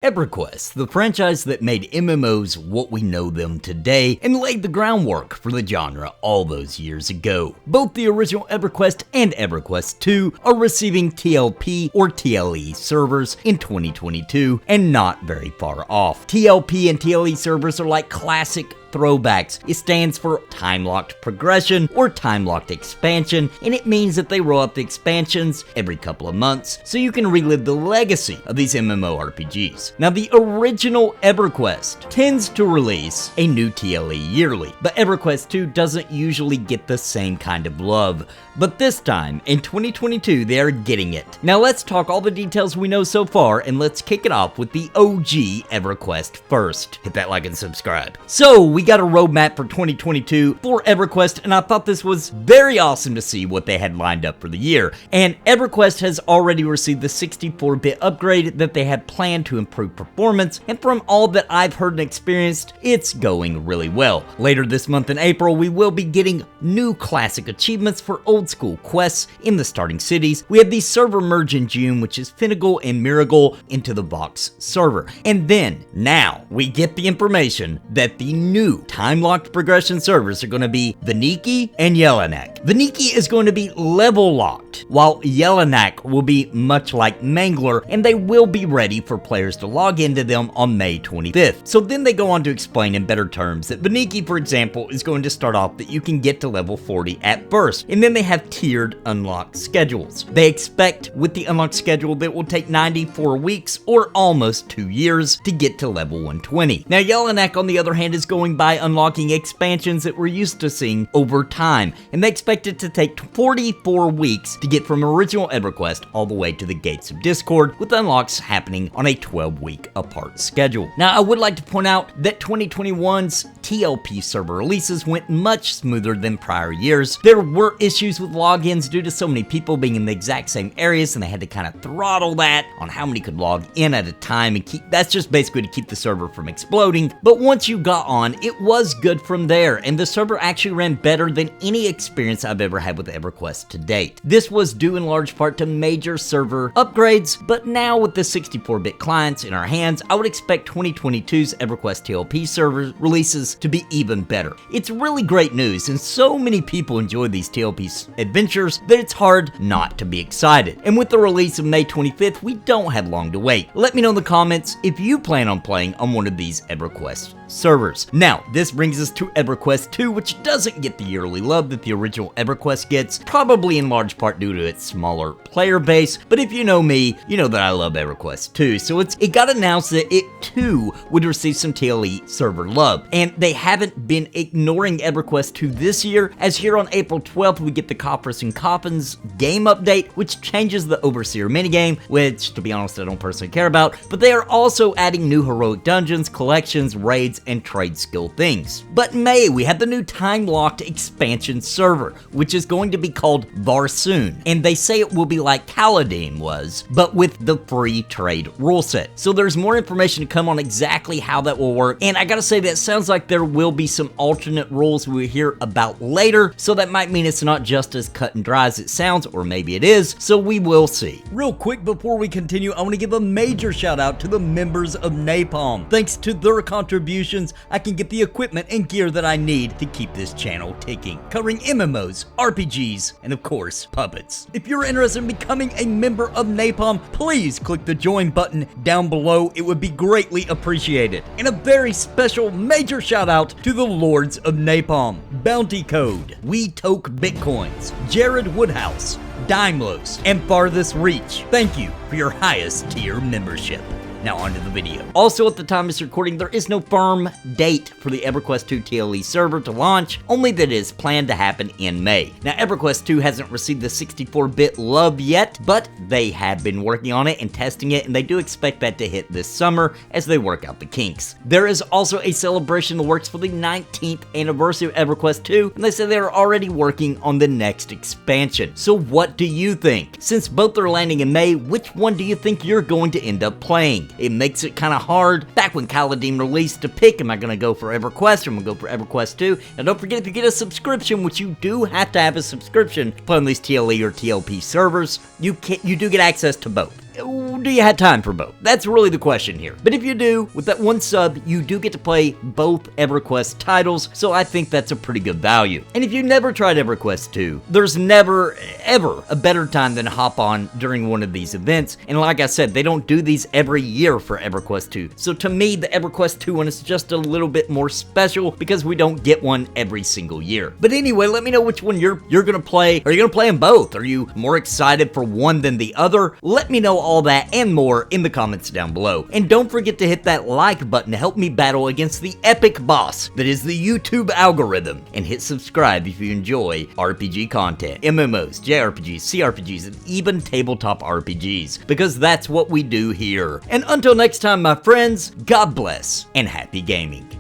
EverQuest, the franchise that made MMOs what we know them today and laid the groundwork for the genre all those years ago. Both the original EverQuest and EverQuest II are receiving TLP or TLE servers in 2022 and not very far off. TLP and TLE servers are like classic throwbacks. It stands for time-locked progression or time-locked expansion, and it means that they roll out the expansions every couple of months so you can relive the legacy of these MMORPGs. Now, the original EverQuest tends to release a new TLE yearly, but EverQuest II doesn't usually get the same kind of love. But this time, in 2022, they are getting it. Now let's talk all the details we know so far, and let's kick it off with the OG EverQuest first. Hit that like and subscribe. So, we got a roadmap for 2022 for EverQuest, and I thought this was very awesome to see what they had lined up for the year. And EverQuest has already received the 64-bit upgrade that they had planned to improve performance, and from all that I've heard and experienced, it's going really well. Later this month in April, we will be getting new classic achievements for old school quests in the starting cities. We have the server merge in June, which is Finnegal and Miracle into the Vox server. And then, now, we get the information that the new time-locked progression servers are going to be Veniki and Jelinek. Veniki is going to be level locked, while Jelinek will be much like Mangler, and they will be ready for players to log into them on May 25th. So then they go on to explain in better terms that Veniki, for example, is going to start off that you can get to level 40 at first, and then they have tiered unlock schedules. They expect with the unlock schedule that it will take 94 weeks or almost 2 years to get to level 120. Now Jelinek, on the other hand, is going by unlocking expansions that we're used to seeing over time, and they expect it to take 44 weeks to get from original EverQuest all the way to the Gates of Discord, with unlocks happening on a 12-week apart schedule. Now I would like to point out that 2021's TLP server releases went much smoother than prior years. There were issues with logins due to so many people being in the exact same areas, and they had to kind of throttle that on how many could log in at a time, and that's just basically to keep the server from exploding. But once you got on, it was good from there, and the server actually ran better than any experience I've ever had with EverQuest to date. This was due in large part to major server upgrades, but now with the 64-bit clients in our hands, I would expect 2022's EverQuest TLP server releases to be even better. It's really great news, and so many people enjoy these TLP adventures that it's hard not to be excited. And with the release of May 25th, we don't have long to wait. Let me know in the comments if you plan on playing on one of these EverQuest servers. Now, this brings us to EverQuest II, which doesn't get the yearly love that the original EverQuest gets, probably in large part due to its smaller player base, but if you know me, you know that I love EverQuest II, so it got announced that it too would receive some TLE server love, and they haven't been ignoring EverQuest II this year, as here on April 12th we get the Coffers and Coffins game update, which changes the Overseer minigame, which, to be honest, I don't personally care about, but they are also adding new heroic dungeons, collections, raids, and trade skill things. But in May, we have the new time-locked expansion server, which is going to be called Varsoon, and they say it will be like Kaladin was, but with the free trade rule set. So there's more information to come on exactly how that will work, and I gotta say that sounds like there will be some alternate rules we'll hear about later, so that might mean it's not just as cut and dry as it sounds, or maybe it is, so we will see. Real quick before we continue, I want to give a major shout out to the members of Napalm. Thanks to their contributions, I can get the equipment and gear that I need to keep this channel ticking, covering MMOs, RPGs, and of course, puppets. If you're interested in becoming a member of Napalm, please click the join button down below. It would be greatly appreciated. And a very special major shout out to the Lords of Napalm, Bounty Code, We Toke Bitcoins, Jared Woodhouse, Daimlos, and Farthest Reach. Thank you for your highest tier membership. Now onto the video. Also, at the time of this recording, there is no firm date for the EverQuest II TLE server to launch, only that it is planned to happen in May. Now, EverQuest II hasn't received the 64-bit love yet, but they have been working on it and testing it, and they do expect that to hit this summer as they work out the kinks. There is also a celebration in the works for the 19th anniversary of EverQuest II, and they say they're already working on the next expansion. So what do you think? Since both are landing in May, which one do you think you're going to end up playing? It makes it kind of hard, back when Kaladin released, to pick, am I going to go for EverQuest or am I going to go for EverQuest II? And don't forget, if you get a subscription, which you do have to have a subscription to play on these TLE or TLP servers, you do get access to both. do you have time for both? That's really the question here. But if you do, with that 1 sub, you do get to play both EverQuest titles, so I think that's a pretty good value. And if you've never tried EverQuest II, there's never, ever a better time than to hop on during one of these events. And like I said, they don't do these every year for EverQuest II. So to me, the EverQuest II one is just a little bit more special because we don't get one every single year. But anyway, let me know which one you're gonna play. Are you gonna play them both? Are you more excited for one than the other? Let me know all that and more in the comments down below. And don't forget to hit that like button to help me battle against the epic boss that is the YouTube algorithm. And hit subscribe if you enjoy RPG content, MMOs, JRPGs, CRPGs, and even tabletop RPGs, because that's what we do here. And until next time, my friends, God bless and happy gaming.